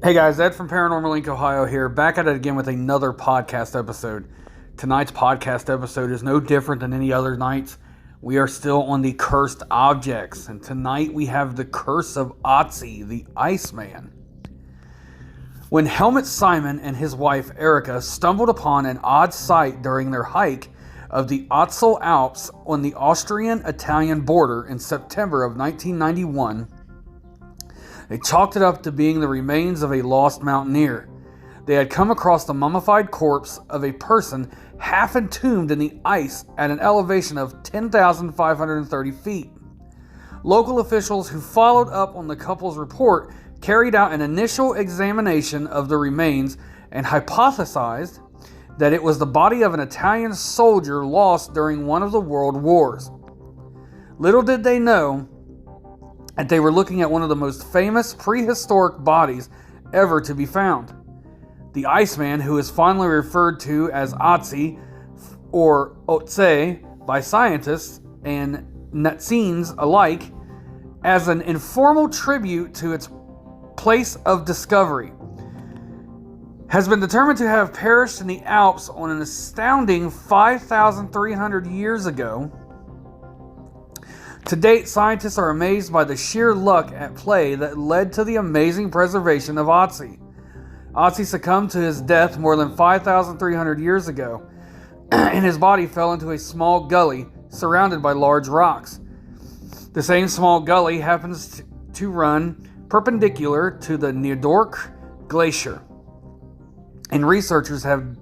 Hey guys, Ed from Paranormal Link, Ohio here, back at it again with another podcast episode. Tonight's podcast episode is no different than any other nights. We are still on the cursed objects, and tonight we have the curse of Otzi, the Iceman. When Helmut Simon and his wife Erica stumbled upon an odd sight during their hike of the Otzi Alps on the Austrian-Italian border in September of 1991, they chalked it up to being the remains of a lost mountaineer. They had come across the mummified corpse of a person half entombed in the ice at an elevation of 10,530 feet. Local officials who followed up on the couple's report carried out an initial examination of the remains and hypothesized that it was the body of an Italian soldier lost during one of the world wars. Little did they know that they were looking at one of the most famous prehistoric bodies ever to be found. The Iceman, who is fondly referred to as Otzi or Otzi by scientists and Nazis alike, as an informal tribute to its place of discovery, has been determined to have perished in the Alps on an astounding 5,300 years ago. To date, scientists are amazed by the sheer luck at play that led to the amazing preservation of Otzi. Otzi succumbed to his death more than 5,300 years ago, and his body fell into a small gully surrounded by large rocks. The same small gully happens to run perpendicular to the Niedork Glacier, and researchers have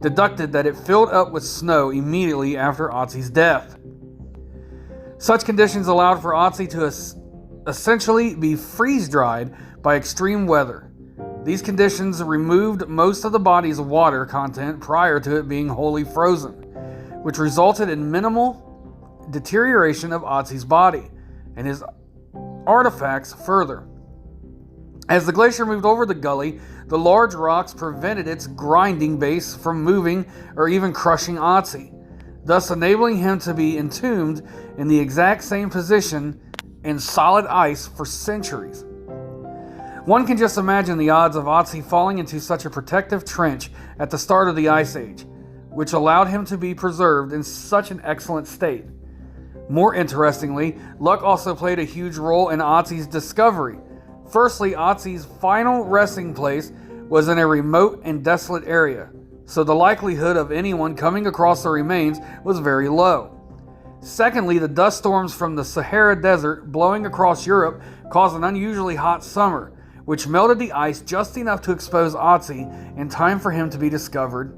deduced that it filled up with snow immediately after Otzi's death. Such conditions allowed for Otzi to essentially be freeze-dried by extreme weather. These conditions removed most of the body's water content prior to it being wholly frozen, which resulted in minimal deterioration of Otzi's body and his artifacts further. As the glacier moved over the gully, the large rocks prevented its grinding base from moving or even crushing Otzi, thus enabling him to be entombed in the exact same position in solid ice for centuries. One can just imagine the odds of Otzi falling into such a protective trench at the start of the Ice Age, which allowed him to be preserved in such an excellent state. More interestingly, luck also played a huge role in Otzi's discovery. Firstly, Otzi's final resting place was in a remote and desolate area, so the likelihood of anyone coming across the remains was very low. Secondly, the dust storms from the Sahara Desert blowing across Europe caused an unusually hot summer, which melted the ice just enough to expose Otzi in time for him to be discovered.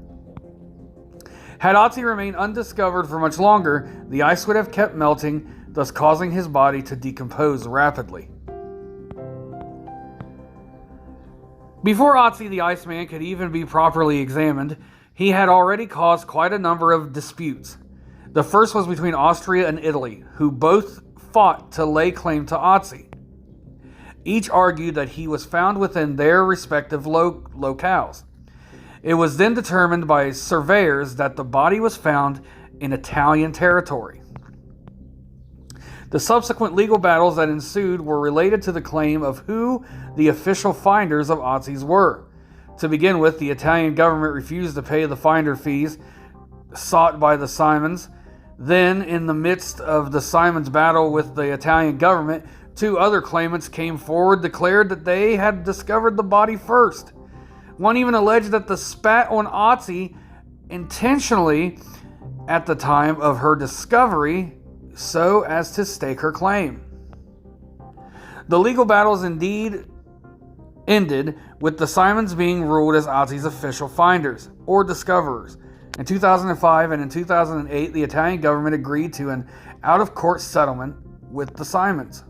Had Otzi remained undiscovered for much longer, the ice would have kept melting, thus causing his body to decompose rapidly. Before Otzi the Iceman could even be properly examined, he had already caused quite a number of disputes. The first was between Austria and Italy, who both fought to lay claim to Otzi. Each argued that he was found within their respective locales. It was then determined by surveyors that the body was found in Italian territory. The subsequent legal battles that ensued were related to the claim of who the official finders of Otzi's were. To begin with, the Italian government refused to pay the finder fees sought by the Simons. Then, in the midst of the Simons' battle with the Italian government, two other claimants came forward, declared that they had discovered the body first. One even alleged that the spat on Otzi intentionally at the time of her discovery so as to stake her claim. The legal battles indeed ended with the Simons being ruled as Otzi's official finders or discoverers. In 2005 and in 2008, the Italian government agreed to an out-of-court settlement with the Simons.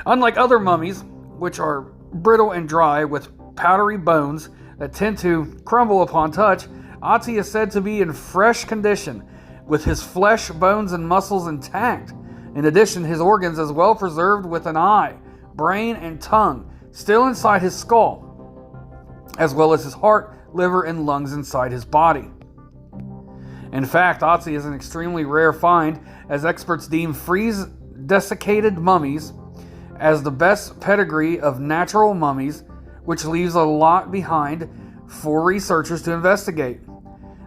Unlike other mummies, which are brittle and dry with powdery bones that tend to crumble upon touch, Otzi is said to be in fresh condition, with his flesh, bones, and muscles intact. In addition, his organs as well preserved with an eye, brain, and tongue still inside his skull, as well as his heart, liver, and lungs inside his body. In fact, Otzi is an extremely rare find, as experts deem freeze-desiccated mummies as the best pedigree of natural mummies, which leaves a lot behind for researchers to investigate.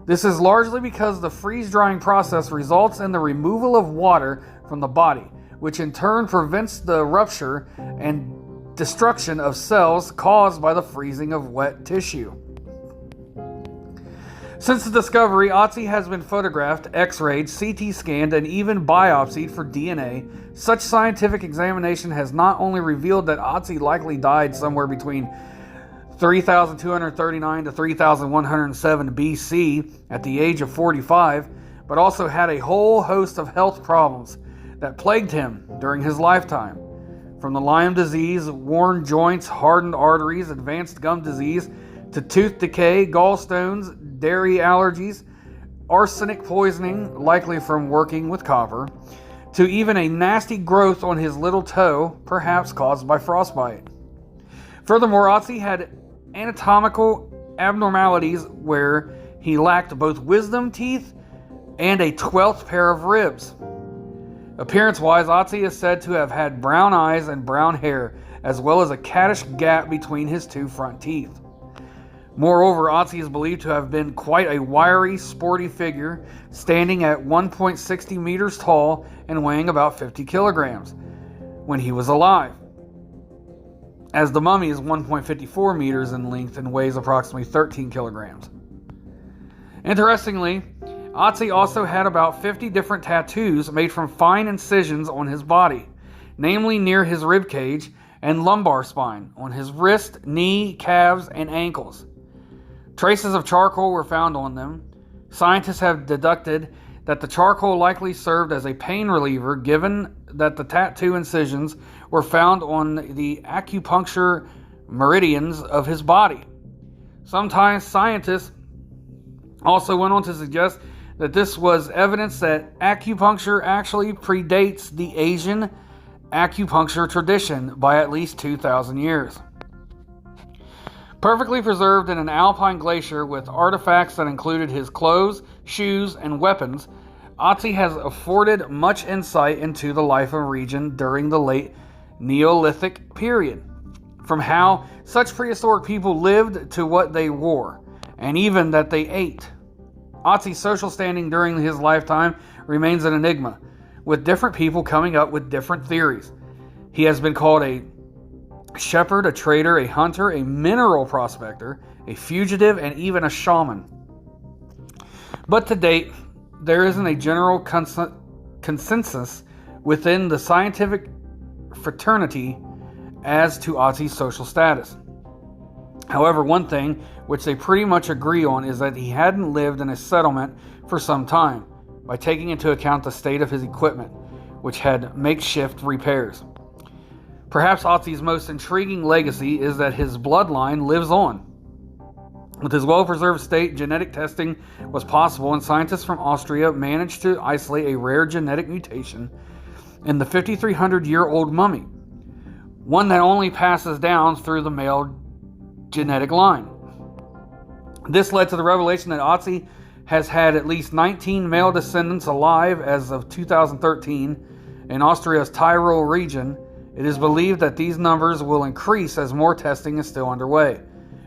This is largely because the freeze-drying process results in the removal of water from the body, which in turn prevents the rupture and destruction of cells caused by the freezing of wet tissue. Since the discovery, Otzi has been photographed, x-rayed, CT scanned, and even biopsied for DNA. Such scientific examination has not only revealed that Otzi likely died somewhere between 3,239 to 3,107 BC at the age of 45, but also had a whole host of health problems that plagued him during his lifetime. From the Lyme disease, worn joints, hardened arteries, advanced gum disease, to tooth decay, gallstones, dairy allergies, arsenic poisoning, likely from working with copper, to even a nasty growth on his little toe, perhaps caused by frostbite. Furthermore, Otzi had anatomical abnormalities where he lacked both wisdom teeth and a 12th pair of ribs. Appearance-wise, Otzi is said to have had brown eyes and brown hair, as well as a caddish gap between his two front teeth. Moreover, Otzi is believed to have been quite a wiry, sporty figure, standing at 1.60 meters tall and weighing about 50 kilograms when he was alive, as the mummy is 1.54 meters in length and weighs approximately 13 kilograms. Interestingly, Otzi also had about 50 different tattoos made from fine incisions on his body, namely near his rib cage and lumbar spine, on his wrist, knee, calves, and ankles. Traces of charcoal were found on them. Scientists have deduced that the charcoal likely served as a pain reliever, given that the tattoo incisions were found on the acupuncture meridians of his body. Sometimes scientists also went on to suggest that this was evidence that acupuncture actually predates the Asian acupuncture tradition by at least 2,000 years. Perfectly preserved in an alpine glacier with artifacts that included his clothes, shoes, and weapons, Otzi has afforded much insight into the life of the region during the late Neolithic period, from how such prehistoric people lived to what they wore, and even that they ate. Otzi's social standing during his lifetime remains an enigma, with different people coming up with different theories. He has been called a shepherd, a trader, a hunter, a mineral prospector, a fugitive, and even a shaman. But to date, there isn't a general consensus within the scientific fraternity as to Otzi's social status. However, one thing which they pretty much agree on is that he hadn't lived in a settlement for some time, by taking into account the state of his equipment, which had makeshift repairs. Perhaps Otzi's most intriguing legacy is that his bloodline lives on. With his well-preserved state, genetic testing was possible, and scientists from Austria managed to isolate a rare genetic mutation in the 5,300-year-old mummy, one that only passes down through the male genetic line. This led to the revelation that Otzi has had at least 19 male descendants alive as of 2013 in Austria's Tyrol region. It is believed that these numbers will increase as more testing is still underway,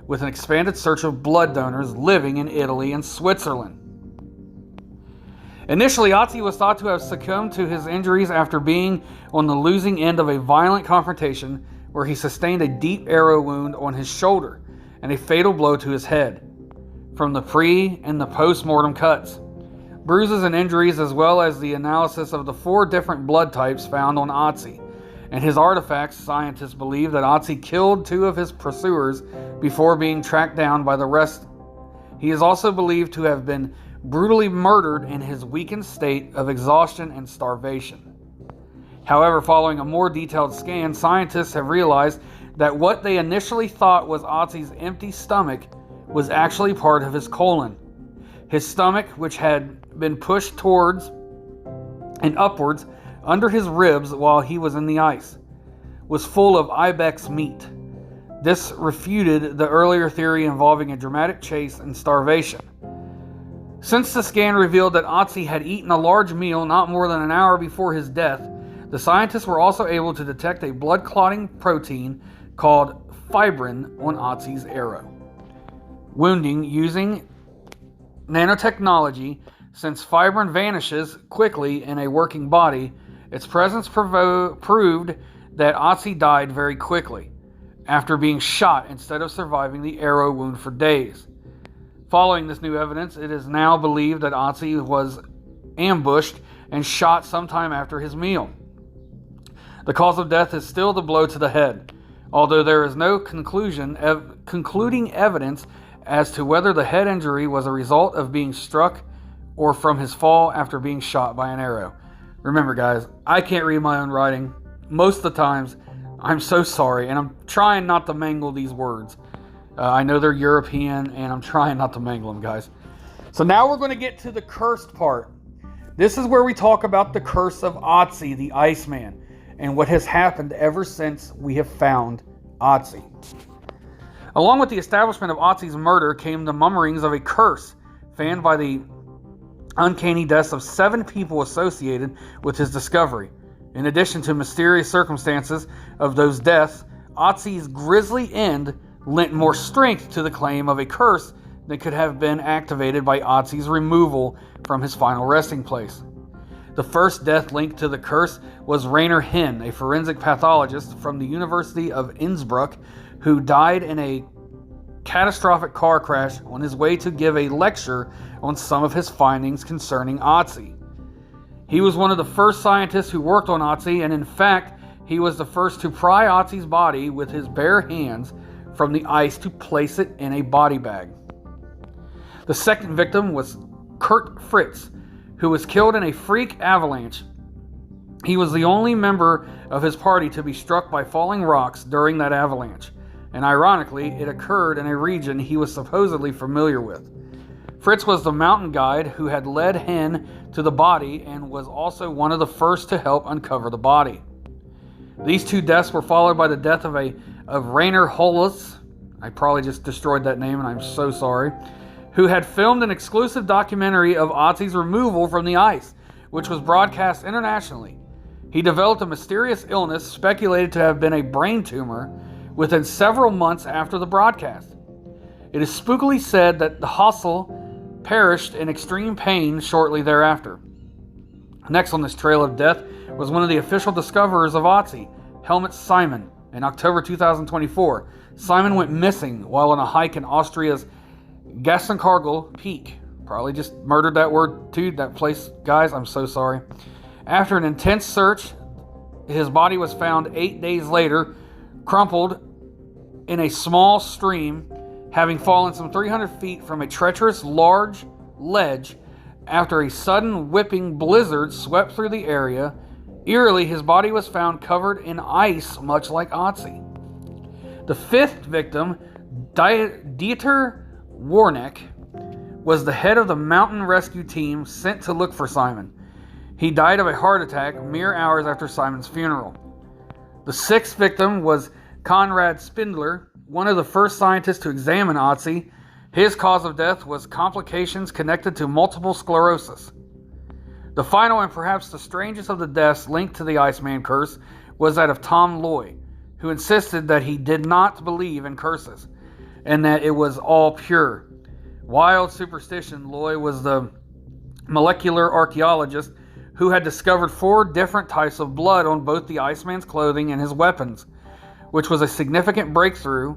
with an expanded search of blood donors living in Italy and Switzerland. Initially, Otzi was thought to have succumbed to his injuries after being on the losing end of a violent confrontation where he sustained a deep arrow wound on his shoulder and a fatal blow to his head from the pre- and the post-mortem cuts, bruises, and injuries, as well as the analysis of the 4 different blood types found on Otzi and his artifacts. Scientists believe that Otzi killed 2 of his pursuers before being tracked down by the rest. He is also believed to have been brutally murdered in his weakened state of exhaustion and starvation. However, following a more detailed scan, scientists have realized that what they initially thought was Otzi's empty stomach was actually part of his colon. His stomach, which had been pushed towards and upwards under his ribs while he was in the ice, was full of ibex meat. This refuted the earlier theory involving a dramatic chase and starvation. Since the scan revealed that Otzi had eaten a large meal not more than an hour before his death, The scientists were also able to detect a blood-clotting protein called fibrin on Otzi's arrow. Wounding using nanotechnology, since fibrin vanishes quickly in a working body, its presence proved that Otzi died very quickly, after being shot instead of surviving the arrow wound for days. Following this new evidence, it is now believed that Otzi was ambushed and shot sometime after his meal. The cause of death is still the blow to the head, although there is no concluding evidence as to whether the head injury was a result of being struck or from his fall after being shot by an arrow. Remember, guys, I can't read my own writing. Most of the times, I'm so sorry, and I'm trying not to mangle these words. I know they're European, and I'm trying not to mangle them, guys. So now we're going to get to the cursed part. This is where we talk about the curse of Otzi, the Iceman, and what has happened ever since we have found Otzi. Along with the establishment of Otzi's murder came the murmurings of a curse fanned by the uncanny deaths of 7 people associated with his discovery. In addition to mysterious circumstances of those deaths, Otzi's grisly end lent more strength to the claim of a curse that could have been activated by Otzi's removal from his final resting place. The first death linked to the curse was Rainer Henn, a forensic pathologist from the University of Innsbruck, who died in a catastrophic car crash on his way to give a lecture on some of his findings concerning Otzi. He was one of the first scientists who worked on Otzi, and in fact, he was the first to pry Otzi's body with his bare hands from the ice to place it in a body bag. The second victim was Kurt Fritz, who was killed in a freak avalanche. He was the only member of his party to be struck by falling rocks during that avalanche, and ironically, it occurred in a region he was supposedly familiar with. Fritz was the mountain guide who had led Henn to the body and was also one of the first to help uncover the body. These 2 deaths were followed by the death of Rainer Hollis. I probably just destroyed that name and I'm so sorry. Who had filmed an exclusive documentary of Otzi's removal from the ice, which was broadcast internationally. He developed a mysterious illness speculated to have been a brain tumor within several months after the broadcast. It is spookily said that the Hossel perished in extreme pain shortly thereafter. Next on this trail of death was one of the official discoverers of Otzi, Helmut Simon. In October 2024, Simon went missing while on a hike in Austria's Gassenkargel Peak. Probably just murdered that word too, that place. Guys, I'm so sorry. After an intense search, his body was found 8 days later, crumpled in a small stream, having fallen some 300 feet from a treacherous large ledge after a sudden whipping blizzard swept through the area. Eerily, his body was found covered in ice, much like Otzi. The 5th victim, Dieter Warneck, was the head of the mountain rescue team sent to look for Simon. He died of a heart attack mere hours after Simon's funeral. The 6th victim was Konrad Spindler, one of the first scientists to examine Otzi. His cause of death was complications connected to multiple sclerosis. The final and perhaps the strangest of the deaths linked to the Iceman curse was that of Tom Loy, who insisted that he did not believe in curses and that it was all pure. Wild superstition. Loy was the molecular archaeologist who had discovered 4 different types of blood on both the Iceman's clothing and his weapons, which was a significant breakthrough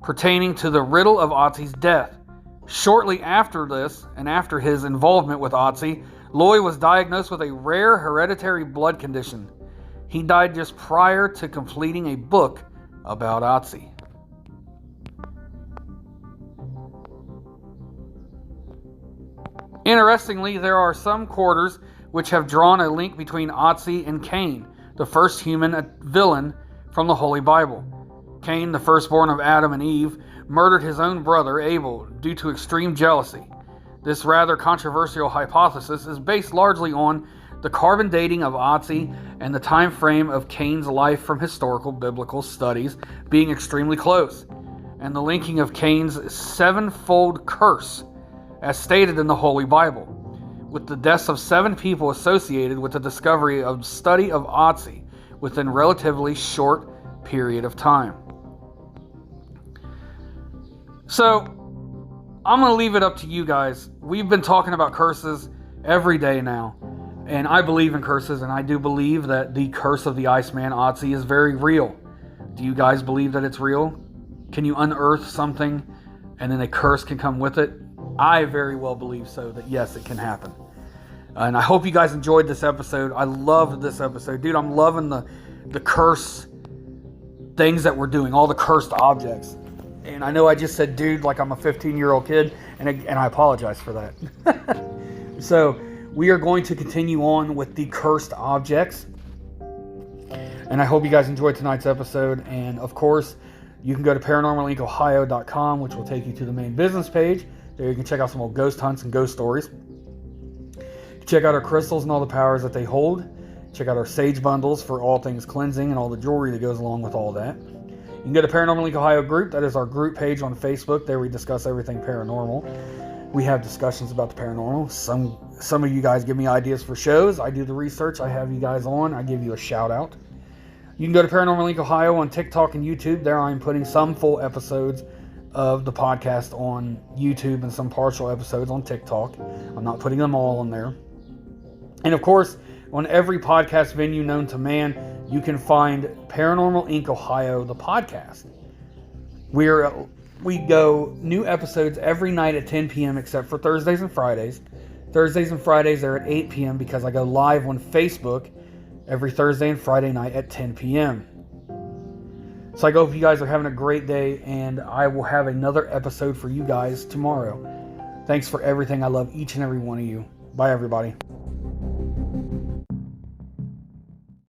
pertaining to the riddle of Otzi's death. Shortly after this, and after his involvement with Otzi, Loy was diagnosed with a rare hereditary blood condition. He died just prior to completing a book about Otzi. Interestingly, there are some quarters which have drawn a link between Otzi and Cain, the first human villain from the Holy Bible. Cain, the firstborn of Adam and Eve, murdered his own brother Abel due to extreme jealousy. This rather controversial hypothesis is based largely on the carbon dating of Otzi and the time frame of Cain's life from historical biblical studies being extremely close, and the linking of Cain's 7-fold curse, as stated in the Holy Bible, with the deaths of 7 people associated with the discovery of study of Otzi within a relatively short period of time. So, I'm going to leave it up to you guys. We've been talking about curses every day now, and I believe in curses, and I do believe that the curse of the Iceman Otzi is very real. Do you guys believe that it's real? Can you unearth something and then a curse can come with it? I very well believe so, that yes, it can happen. And I hope you guys enjoyed this episode. I loved this episode. Dude, I'm loving the curse things that we're doing, all the cursed objects. And I know I just said dude like I'm a 15-year-old kid, and I apologize for that. So, we are going to continue on with the cursed objects. And I hope you guys enjoyed tonight's episode. And of course, you can go to paranormalincohio.com, which will take you to the main business page. There you can check out some old ghost hunts and ghost stories. Check out our crystals and all the powers that they hold. Check out our sage bundles for all things cleansing and all the jewelry that goes along with all that. You can go to Paranormal Inc. Ohio group. That is our group page on Facebook. There we discuss everything paranormal. We have discussions about the paranormal. Some of you guys give me ideas for shows. I do the research. I have you guys on. I give you a shout out. You can go to Paranormal Inc. Ohio on TikTok and YouTube. There I'm putting some full episodes of the podcast on YouTube and some partial episodes on TikTok. I'm not putting them all on there. And of course, on every podcast venue known to man, you can find Paranormal Inc. Ohio, the podcast. We go new episodes every night at 10 p.m. except for Thursdays and Fridays. Thursdays and Fridays they're at 8 p.m. because I go live on Facebook every Thursday and Friday night at 10 p.m. So I hope you guys are having a great day, and I will have another episode for you guys tomorrow. Thanks for everything. I love each and every one of you. Bye, everybody.